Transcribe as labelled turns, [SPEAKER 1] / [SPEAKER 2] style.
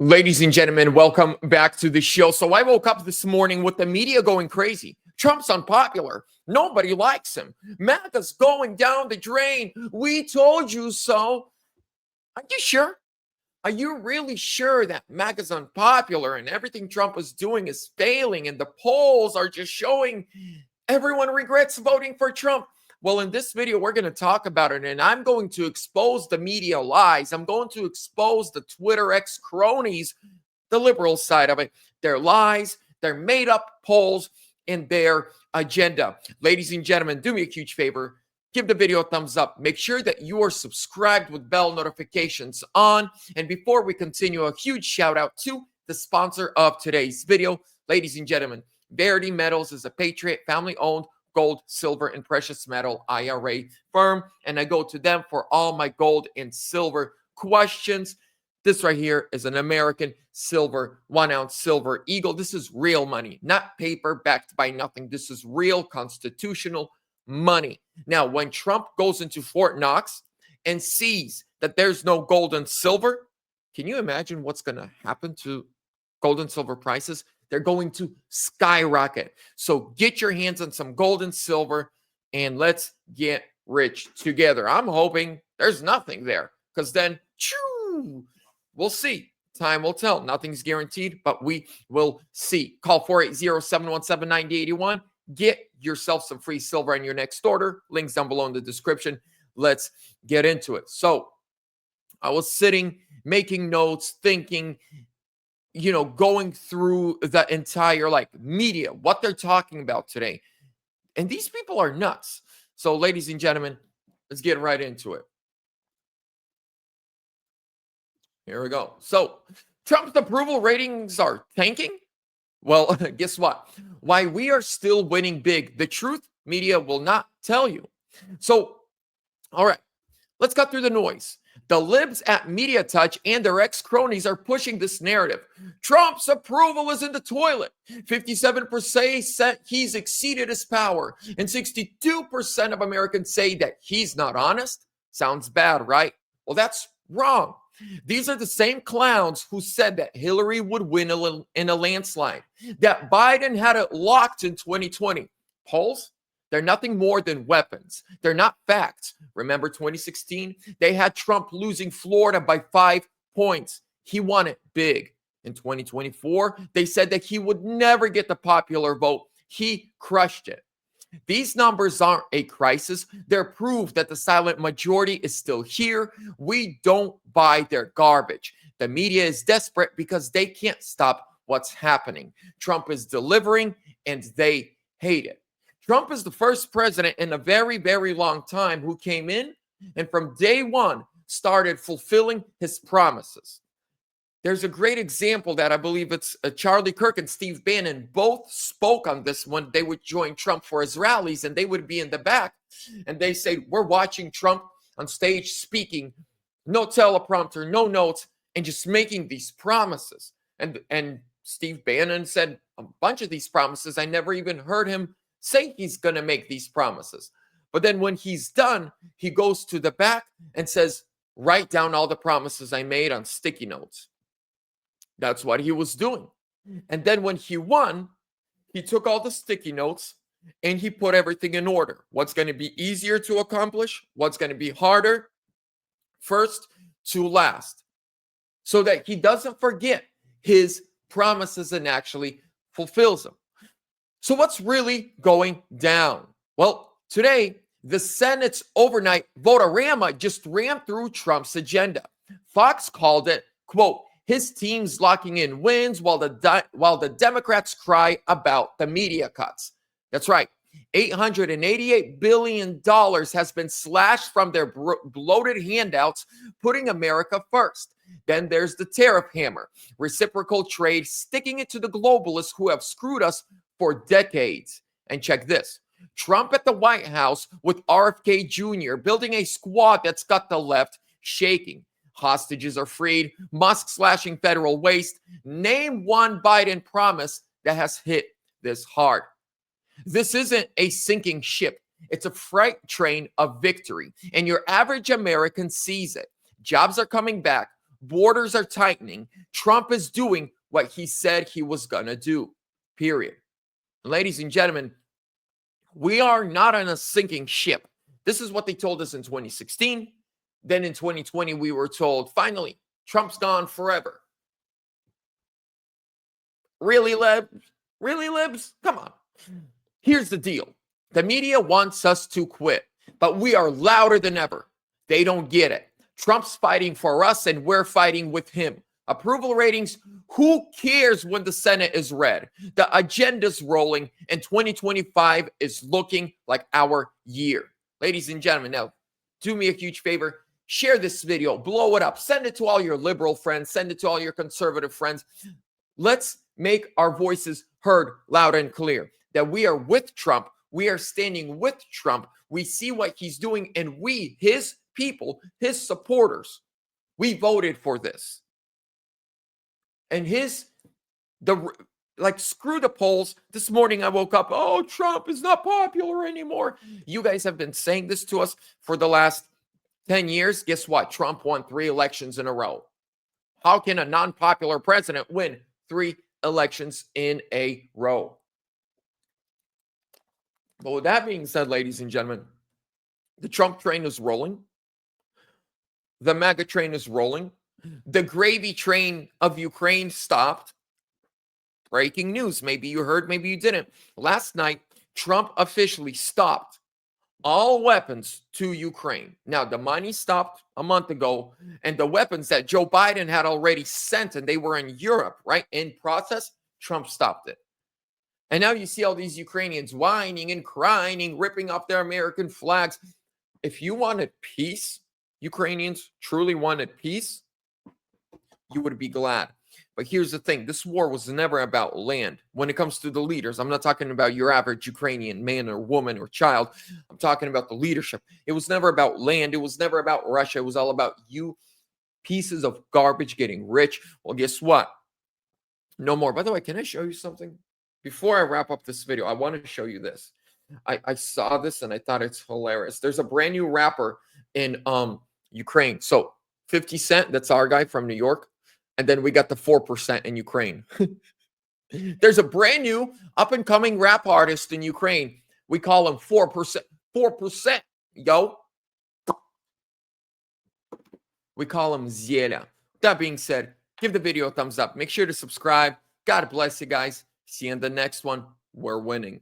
[SPEAKER 1] Ladies and gentlemen, welcome back to the show. So I woke up this morning with the media going crazy. Trump's unpopular. Nobody likes him. MAGA's going down the drain. We told you so. Are you sure? Are you really sure that MAGA's unpopular and everything Trump is doing is failing and the polls are just showing everyone regrets voting for Trump? Well, in this video, we're going to talk about it, and I'm going to expose the media lies. I'm going to expose the Twitter X cronies, the liberal side of it, their lies, their made up polls, and their agenda. Ladies and gentlemen, do me a huge favor. Give the video a thumbs up. Make sure that you are subscribed with bell notifications on. And before we continue, a huge shout out to the sponsor of today's video. Ladies and gentlemen, Verity Metals is a Patriot family-owned gold, silver, and precious metal IRA firm, and I go to them for all my gold and silver questions. This right here is an American silver, 1 ounce silver eagle. This is real money, not paper backed by nothing. This is real constitutional money. Now, when Trump goes into Fort Knox and sees that there's no gold and silver, can you imagine what's going to happen to gold and silver prices? They're going to skyrocket. So get your hands on some gold and silver and let's get rich together. I'm hoping there's nothing there because then we'll see. Time will tell. Nothing's guaranteed, but we will see. Call 480-717-9081. Get yourself some free silver on your next order. Links down below in the description. Let's get into it. So I was sitting, making notes, thinking, going through the entire media, what they're talking about today. And these people are nuts. So ladies and gentlemen, let's get right into it. Here we go. So Trump's approval ratings are tanking. Well, guess what? Why we are still winning big. The truth media will not tell you. So, all right, let's cut through the noise. The libs at Media Touch and their ex-cronies are pushing this narrative. Trump's approval is in the toilet. 57% say he's exceeded his power, and 62% of Americans say that he's not honest. Sounds bad, right? Well, that's wrong. These are the same clowns who said that Hillary would win in a landslide, that Biden had it locked in 2020. Polls? They're nothing more than weapons. They're not facts. Remember 2016? They had Trump losing Florida by 5 points. He won it big. In 2024, they said that he would never get the popular vote. He crushed it. These numbers aren't a crisis. They're proof that the silent majority is still here. We don't buy their garbage. The media is desperate because they can't stop what's happening. Trump is delivering and they hate it. Trump is the first president in a very, very long time who came in and from day one started fulfilling his promises. There's a great example that I believe it's Charlie Kirk and Steve Bannon both spoke on this when they would join Trump for his rallies, and they would be in the back and they say, we're watching Trump on stage speaking, no teleprompter, no notes, and just making these promises. And Steve Bannon said a bunch of these promises. I never even heard him say he's going to make these promises. But then when he's done, he goes to the back and says, write down all the promises I made on sticky notes. That's what he was doing. And then when he won, he took all the sticky notes and he put everything in order. What's going to be easier to accomplish? What's going to be harder? First to last. So that he doesn't forget his promises and actually fulfills them. So what's really going down? Well, today, the Senate's overnight vote-a-rama just ran through Trump's agenda. Fox called it, quote, his team's locking in wins while the Democrats cry about the media cuts. That's right. $888 billion has been slashed from their bloated handouts, putting America first. Then there's the tariff hammer, reciprocal trade, sticking it to the globalists who have screwed us for decades. And check this. Trump at the White House with RFK Jr. building a squad that's got the left shaking. Hostages are freed. Musk slashing federal waste. Name one Biden promise that has hit this hard. This isn't a sinking ship. It's a freight train of victory. And your average American sees it. Jobs are coming back. Borders are tightening. Trump is doing what he said he was going to do, period. Ladies and gentlemen, we are not on a sinking ship. This is what they told us in 2016. Then in 2020, we were told, finally, Trump's gone forever. Really, libs? Really, libs? Come on. Here's the deal. The media wants us to quit, but we are louder than ever. They don't get it. Trump's fighting for us, and we're fighting with him. Approval ratings, who cares when the Senate is red? The agenda's rolling, and 2025 is looking like our year. Ladies and gentlemen, now, do me a huge favor. Share this video. Blow it up. Send it to all your liberal friends. Send it to all your conservative friends. Let's make our voices heard loud and clear that we are with Trump. We are standing with Trump. We see what he's doing, and we, his people, his supporters, we voted for this. And screw the polls. This morning I woke up, oh, Trump is not popular anymore. You guys have been saying this to us for the last 10 years. Guess what? Trump won 3 elections in a row. How can a non-popular president win 3 elections in a row? But with that being said, ladies and gentlemen, the Trump train is rolling. The MAGA train is rolling. The gravy train of Ukraine stopped. Breaking news. Maybe you heard, maybe you didn't. Last night, Trump officially stopped all weapons to Ukraine. Now, the money stopped a month ago, and the weapons that Joe Biden had already sent, and they were in Europe, right, in process, Trump stopped it. And now you see all these Ukrainians whining and crying, ripping off their American flags. If you wanted peace, Ukrainians truly wanted peace, you would be glad. But here's the thing. This war was never about land. When it comes to the leaders, I'm not talking about your average Ukrainian man or woman or child. I'm talking about the leadership. It was never about land. It was never about Russia. It was all about you pieces of garbage getting rich. Well, guess what? No more. By the way, can I show you something? Before I wrap up this video, I want to show you this. I saw this and I thought it's hilarious. There's a brand new rapper in Ukraine. So 50 Cent, that's our guy from New York. And then we got the 4% in Ukraine. There's a brand new up-and-coming rap artist in Ukraine. We call him 4%. 4%, yo. We call him Ziela. That being said, give the video a thumbs up. Make sure to subscribe. God bless you guys. See you in the next one. We're winning.